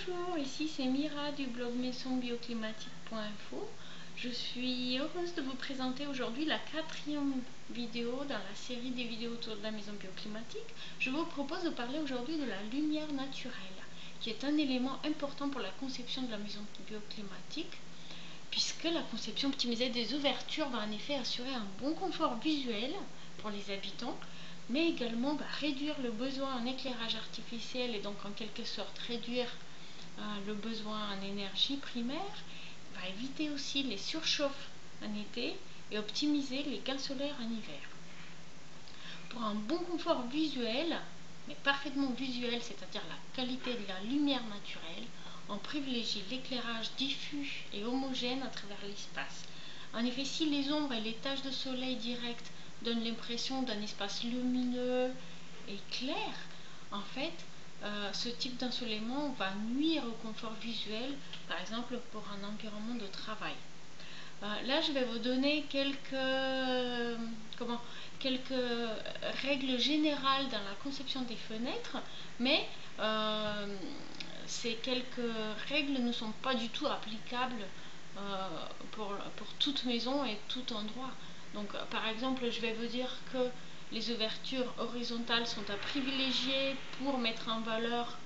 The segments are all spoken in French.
Bonjour, ici c'est Mira du blog maisonbioclimatique.info. Je suis heureuse de vous présenter aujourd'hui la 4e vidéo dans la série des vidéos autour de la maison bioclimatique. Je vous propose de parler aujourd'hui de la lumière naturelle, qui est un élément important pour la conception de la maison bioclimatique, puisque la conception optimisée des ouvertures va en effet assurer un bon confort visuel pour les habitants, mais également va réduire le besoin en éclairage artificiel et donc en quelque sorte réduire le besoin en énergie primaire, va éviter aussi les surchauffes en été et optimiser les gains solaires en hiver. Pour un bon confort visuel, mais parfaitement visuel, c'est-à-dire la qualité de la lumière naturelle, on privilégie l'éclairage diffus et homogène à travers l'espace. En effet, si les ombres et les taches de soleil directes donnent l'impression d'un espace lumineux et clair, en fait, ce type d'ensoleillement va nuire au confort visuel, par exemple pour un environnement de travail. Là, je vais vous donner quelques règles générales dans la conception des fenêtres, mais ces quelques règles ne sont pas du tout applicables pour toute maison et tout endroit. Donc, par exemple, je vais vous dire que les ouvertures horizontales sont à privilégier pour mettre en valeur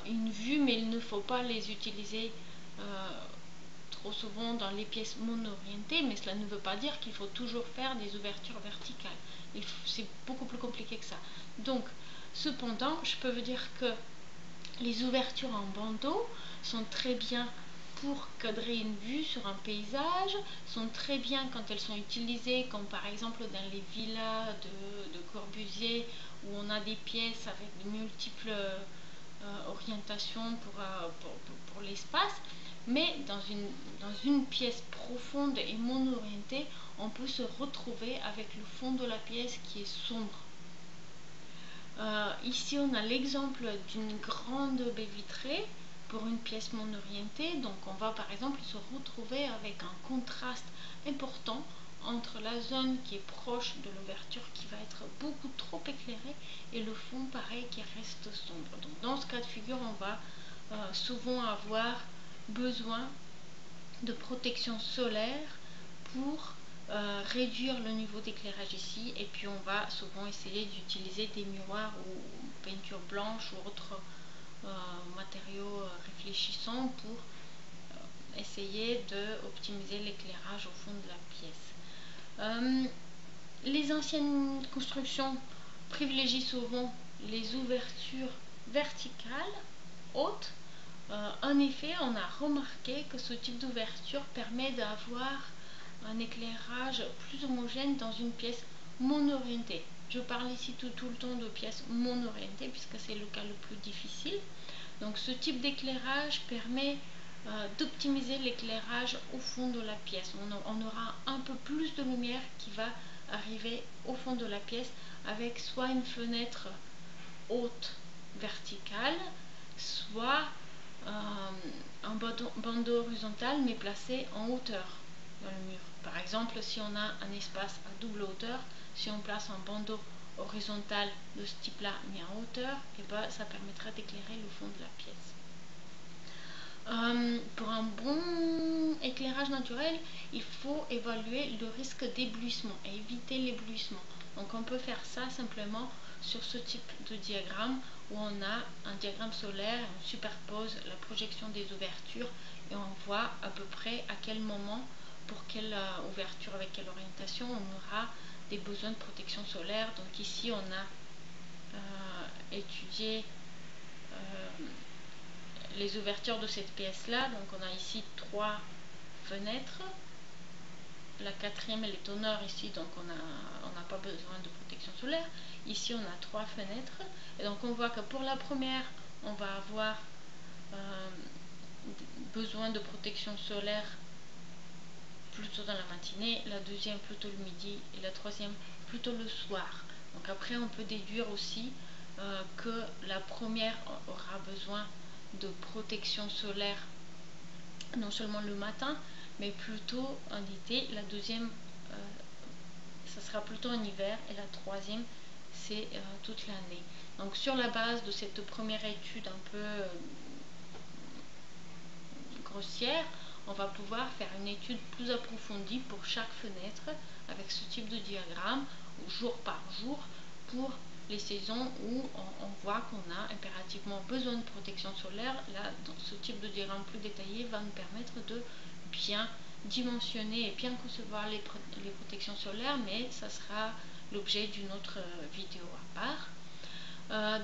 une vue, mais il ne faut pas les utiliser trop souvent dans les pièces mono-orientées, mais cela ne veut pas dire qu'il faut toujours faire des ouvertures verticales. C'est beaucoup plus compliqué que ça. Donc, cependant, je peux vous dire que les ouvertures en bandeau sont très bien pour cadrer une vue sur un paysage, sont très bien quand elles sont utilisées, comme par exemple dans les villas de Corbusier, où on a des pièces avec de multiples orientations pour l'espace. Mais dans une pièce profonde et mono-orientée, on peut se retrouver avec le fond de la pièce qui est sombre. Ici, on a l'exemple d'une grande baie vitrée pour une pièce mono-orientée. Donc, on va par exemple se retrouver avec un contraste important entre la zone qui est proche de l'ouverture, qui va être beaucoup trop éclairée, et le fond, pareil, qui reste sombre. Donc, dans ce cas de figure, on va souvent avoir besoin de protection solaire pour réduire le niveau d'éclairage ici, et puis on va souvent essayer d'utiliser des miroirs ou peinture blanche ou autres matériaux réfléchissants pour essayer d'optimiser l'éclairage au fond de la pièce. Les anciennes constructions privilégient souvent les ouvertures verticales hautes. En effet, on a remarqué que ce type d'ouverture permet d'avoir un éclairage plus homogène dans une pièce mono-orientée. Je parle ici tout le temps de pièces mono-orientées puisque c'est le cas le plus difficile. Donc ce type d'éclairage permet d'optimiser l'éclairage au fond de la pièce. On aura un peu plus de lumière qui va arriver au fond de la pièce avec soit une fenêtre haute verticale, soit un bandeau horizontal mais placé en hauteur dans le mur. Par exemple, si on a un espace à double hauteur, si on place un bandeau horizontal de ce type là mais en hauteur, et ben, ça permettra d'éclairer le fond de la pièce. Pour un bon éclairage naturel, il faut évaluer le risque d'éblouissement et éviter l'éblouissement. Donc on peut faire ça simplement sur ce type de diagramme où on a un diagramme solaire, on superpose la projection des ouvertures et on voit à peu près à quel moment, pour quelle ouverture, avec quelle orientation on aura des besoins de protection solaire. Donc ici on a étudié les ouvertures de cette pièce là. Donc on a ici 3 fenêtres, la 4e elle est au nord ici, donc on n'a pas besoin de protection solaire. Ici on a 3 fenêtres et donc on voit que pour la première on va avoir besoin de protection solaire plutôt dans la matinée, la deuxième plutôt le midi et la troisième plutôt le soir. Donc après on peut déduire aussi que la première aura besoin de protection solaire non seulement le matin mais plutôt en été. La deuxième ça sera plutôt en hiver et la troisième c'est toute l'année. Donc sur la base de cette première étude un peu grossière, on va pouvoir faire une étude plus approfondie pour chaque fenêtre avec ce type de diagramme, jour par jour, pour les saisons où on voit qu'on a impérativement besoin de protection solaire. Là, dans ce type de diagramme plus détaillé va nous permettre de bien dimensionner et bien concevoir les protections solaires, mais ça sera l'objet d'une autre vidéo à part.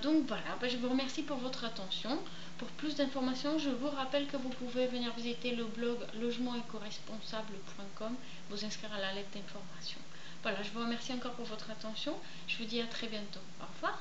Donc voilà, je vous remercie pour votre attention. Pour plus d'informations, je vous rappelle que vous pouvez venir visiter le blog logementécoresponsable.com, vous inscrire à la lettre d'information. Voilà, je vous remercie encore pour votre attention. Je vous dis à très bientôt. Au revoir.